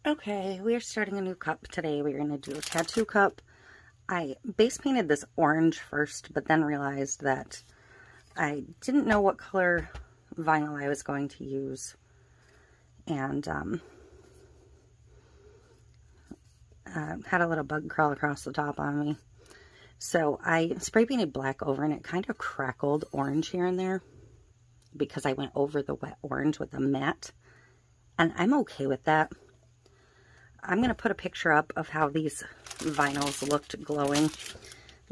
Okay, we are starting a new cup today. We're going to do a tattoo cup. I base painted this orange first, but then realized that I didn't know what color vinyl I was going to use. And had a little bug crawl across the top on me. So I spray painted black over, and it kind of crackled orange here and there because I went over the wet orange with a matte. And I'm okay with that. I'm going to put a picture up of how these vinyls looked glowing.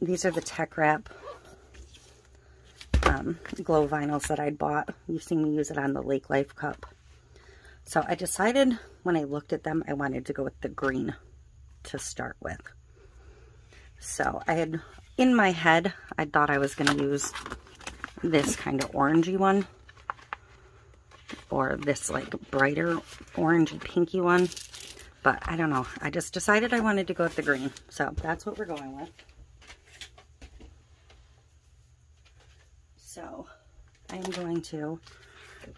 These are the Teck Wrap glow vinyls that I'd bought. You've seen me use it on the Lake Life cup. So I decided when I looked at them, I wanted to go with the green to start with. So I had, in my head, I thought I was going to use this kind of orangey one, or this like brighter orangey pinky one. But I don't know. I just decided I wanted to go with the green. So that's what we're going with. So I'm going to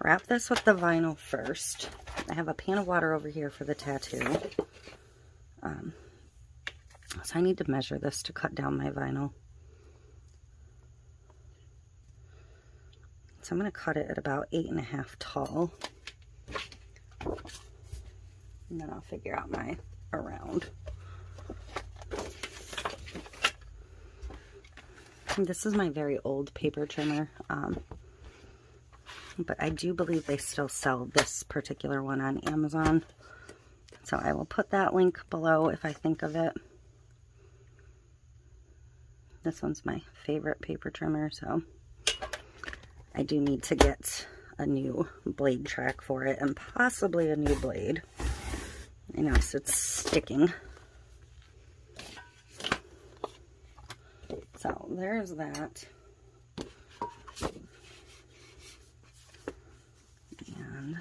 wrap this with the vinyl first. I have a pan of water over here for the tattoo. So I need to measure this to cut down my vinyl. So I'm going to cut it at about 8.5 tall. And then I'll figure out my around. And this is my very old paper trimmer. But I do believe they still sell this particular one on Amazon. So I will put that link below if I think of it. This one's my favorite paper trimmer, so I do need to get a new blade track for it and possibly a new blade. I notice it's sticking. So there's that. And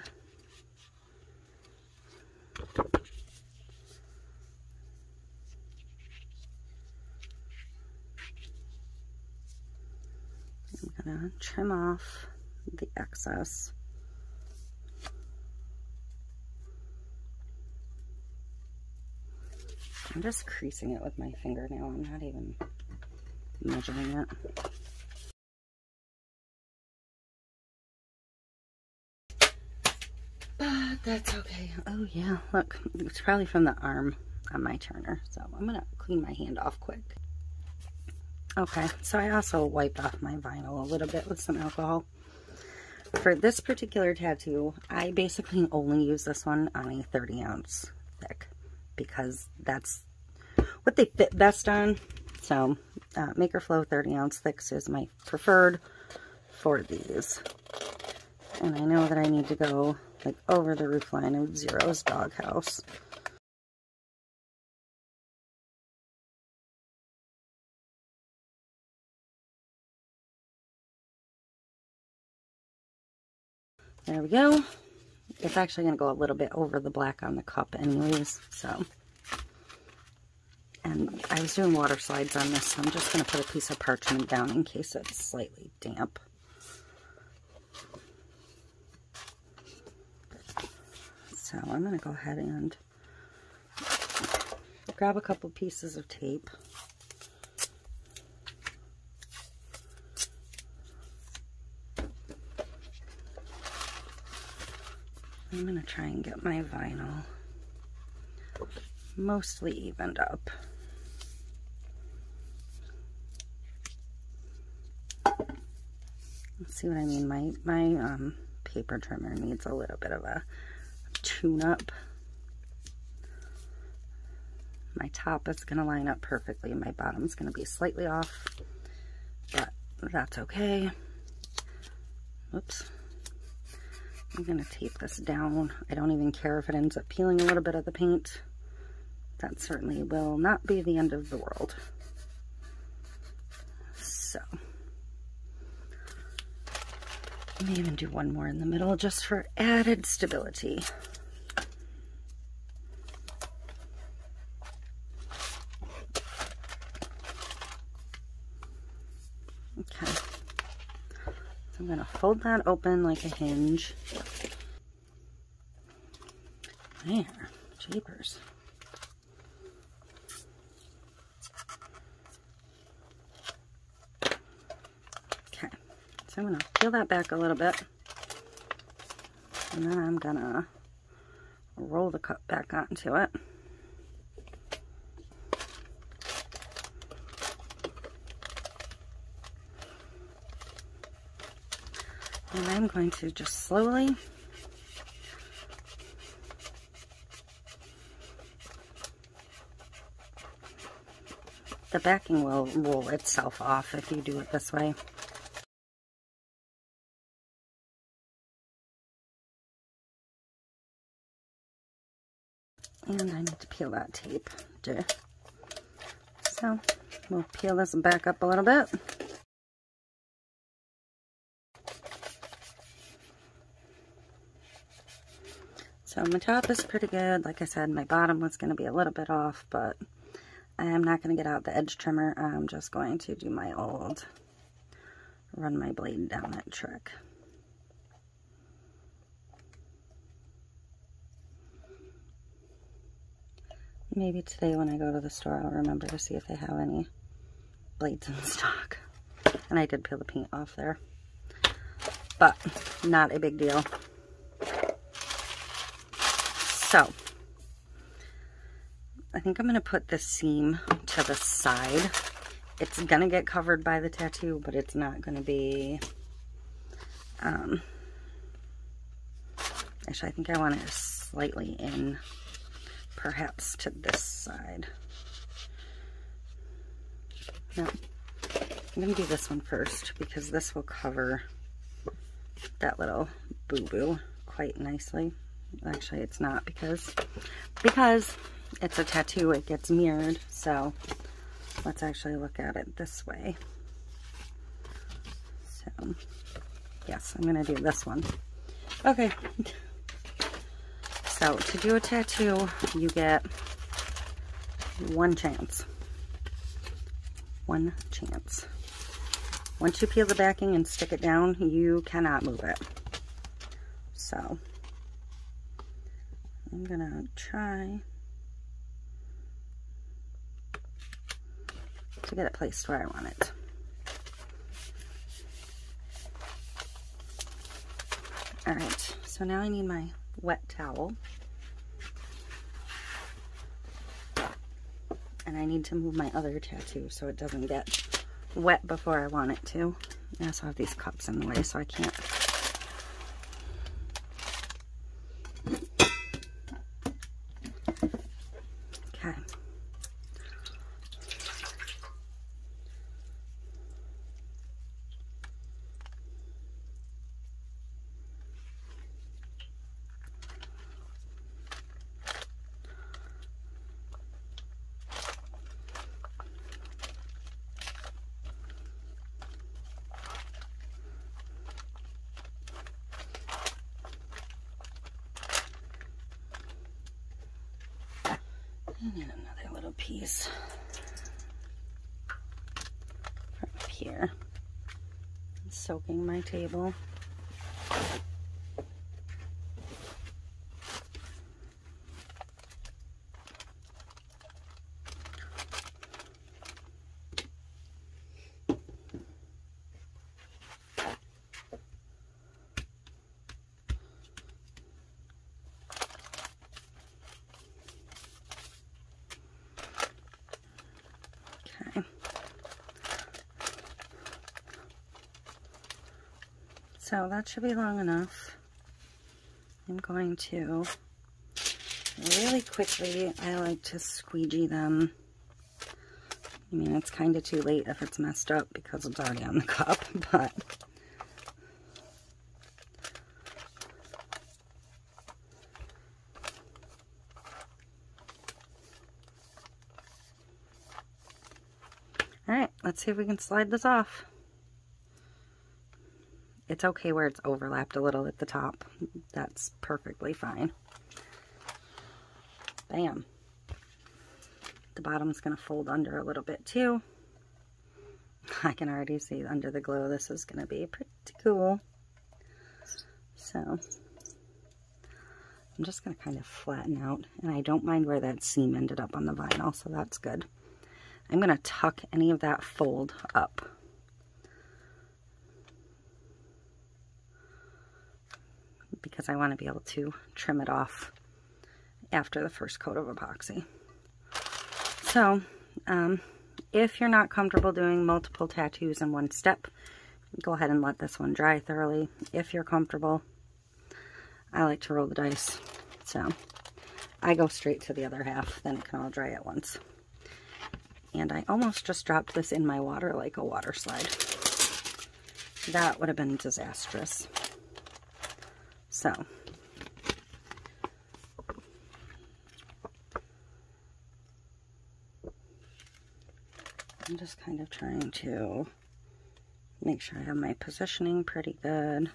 I'm gonna trim off the excess. I'm just creasing it with my fingernail. I'm not even measuring it. But that's okay. Oh yeah, look, it's probably from the arm on my turner. So I'm gonna clean my hand off quick. Okay, so I also wiped off my vinyl a little bit with some alcohol. For this particular tattoo, I basically only use this one on a 30-ounce thick because that's what they fit best on. So Maker Flow 30-ounce thicks is my preferred for these. And I know that I need to go like over the roof line of Zero's doghouse. There we go. It's actually going to go a little bit over the black on the cup anyways, so. And I was doing water slides on this, so I'm just going to put a piece of parchment down in case it's slightly damp. So I'm going to go ahead and grab a couple pieces of tape. I'm going to try and get my vinyl mostly evened up. Let's see what I mean. My paper trimmer needs a little bit of a tune-up. My top is going to line up perfectly. My bottom's going to be slightly off, but that's okay. Oops. I'm going to tape this down. I don't even care if it ends up peeling a little bit of the paint. That certainly will not be the end of the world. So, I may even do one more in the middle just for added stability. Okay. So I'm going to fold that open like a hinge. There. Jeepers. Okay, so I'm going to peel that back a little bit. And then I'm going to roll the cup back onto it. And I'm going to just slowly the backing will roll itself off if you do it this way. And I need to peel that tape too. So we'll peel this back up a little bit. So my top is pretty good. Like I said, my bottom was going to be a little bit off, but I am not going to get out the edge trimmer. I'm just going to do my old run my blade down it trick. Maybe today when I go to the store, I'll remember to see if they have any blades in stock. And I did peel the paint off there, but not a big deal. So, I think I'm going to put the seam to the side. It's going to get covered by the tattoo, but it's not going to be, actually I think I want it slightly in, perhaps to this side. No, I'm going to do this one first, because this will cover that little boo-boo quite nicely. Actually, it's not, because it's a tattoo, it gets mirrored. So let's actually look at it this way. So yes, I'm going to do this one. Okay. So to do a tattoo, you get one chance. One chance. Once you peel the backing and stick it down, you cannot move it. So I'm gonna try to get it placed where I want it. Alright, so now I need my wet towel. And I need to move my other tattoo so it doesn't get wet before I want it to. I also have these cups in the way, so I can't. Okay. I need another little piece from up here. I'm soaking my table. So that should be long enough. I'm going to really quickly, I like to squeegee them. I mean, it's kind of too late if it's messed up because it's already on the cup, but all right, let's see if we can slide this off. It's okay where it's overlapped a little at the top. That's perfectly fine. Bam. The bottom's going to fold under a little bit too. I can already see under the glow this is going to be pretty cool. So I'm just going to kind of flatten out, and I don't mind where that seam ended up on the vinyl, so that's good. I'm going to tuck any of that fold up. Because I want to be able to trim it off after the first coat of epoxy. So, if you're not comfortable doing multiple tattoos in one step, go ahead and let this one dry thoroughly. If you're comfortable, I like to roll the dice. So, I go straight to the other half, then it can all dry at once. And I almost just dropped this in my water like a water slide. That would have been disastrous. So, I'm just kind of trying to make sure I have my positioning pretty good.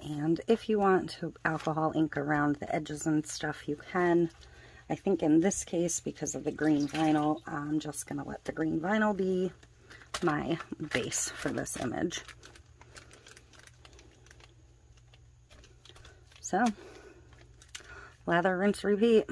And if you want to alcohol ink around the edges and stuff, you can. I think in this case, because of the green vinyl, I'm just going to let the green vinyl be my base for this image. So, lather, rinse, repeat.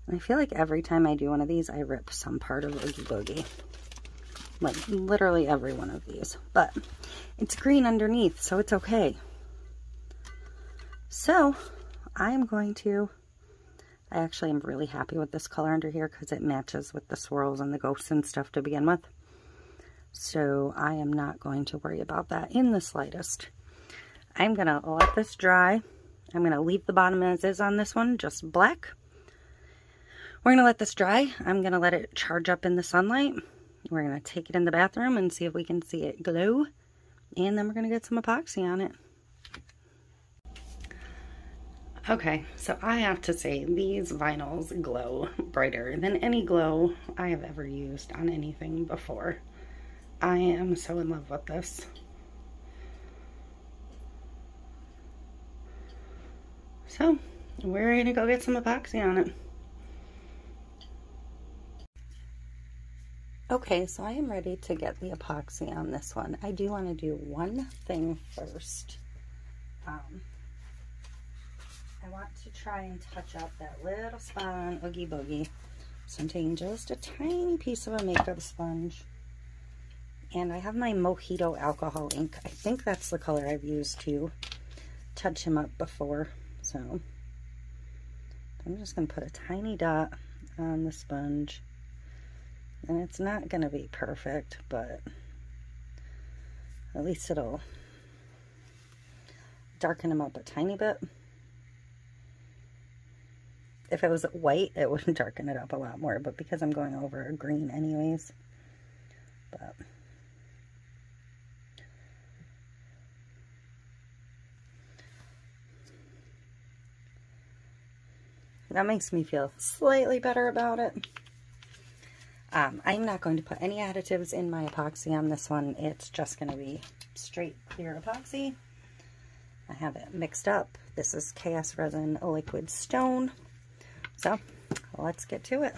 And I feel like every time I do one of these, I rip some part of Oogie Boogie. Like, literally every one of these. But it's green underneath, so it's okay. So, I'm going to... I actually am really happy with this color under here because it matches with the swirls and the ghosts and stuff to begin with. So, I am not going to worry about that in the slightest. I'm going to let this dry. I'm going to leave the bottom as is on this one, just black. We're going to let this dry. I'm going to let it charge up in the sunlight. We're going to take it in the bathroom and see if we can see it glow. And then we're going to get some epoxy on it. Okay, so I have to say these vinyls glow brighter than any glow I have ever used on anything before. I am so in love with this. So, we're going to go get some epoxy on it. Okay, so I am ready to get the epoxy on this one. I do want to do one thing first. I want to try and touch up that little spot on Oogie Boogie. So I'm taking just a tiny piece of a makeup sponge. And I have my Mojito alcohol ink. I think that's the color I've used to touch him up before. So I'm just going to put a tiny dot on the sponge. And it's not going to be perfect, but at least it'll darken him up a tiny bit. If it was white, it would darken it up a lot more, but because I'm going over a green anyways. But that makes me feel slightly better about it. I'm not going to put any additives in my epoxy on this one. It's just going to be straight clear epoxy. I have it mixed up. This is Chaos Resin Liquid Stone. So, let's get to it.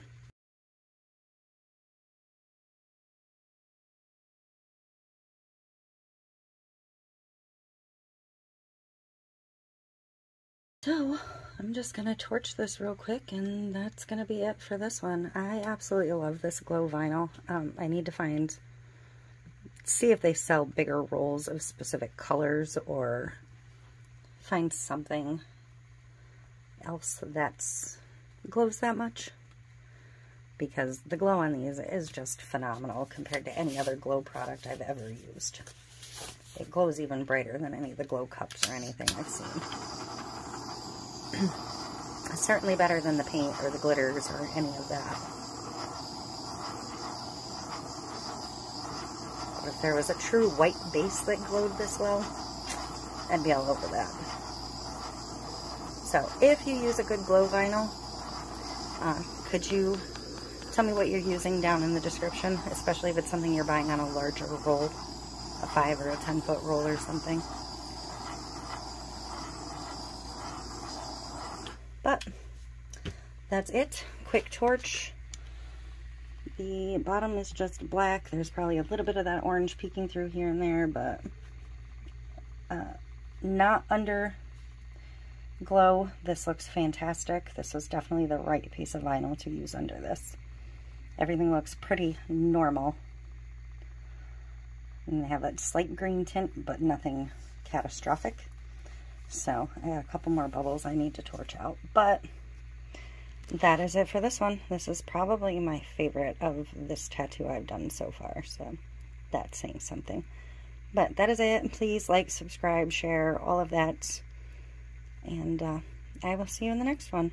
So, I'm just going to torch this real quick, and that's going to be it for this one. I absolutely love this glow vinyl. I need to see if they sell bigger rolls of specific colors, or find something else that's glows that much. Because the glow on these is just phenomenal compared to any other glow product I've ever used. It glows even brighter than any of the glow cups or anything I've seen. Certainly better than the paint or the glitters or any of that. But if there was a true white base that glowed this well, I'd be all over that. So, if you use a good glow vinyl, could you tell me what you're using down in the description, especially if it's something you're buying on a larger roll, a 5 or a 10 foot roll or something. But that's it. Quick torch. The bottom is just black. There's probably a little bit of that orange peeking through here and there, but not under glow. This looks fantastic. This was definitely the right piece of vinyl to use under this. Everything looks pretty normal. And they have a slight green tint, but nothing catastrophic. So I got a couple more bubbles I need to torch out, but that is it for this one. This is probably my favorite of this tattoo I've done so far, so that's saying something. But that is it. Please like, subscribe, share, all of that, and I will see you in the next one.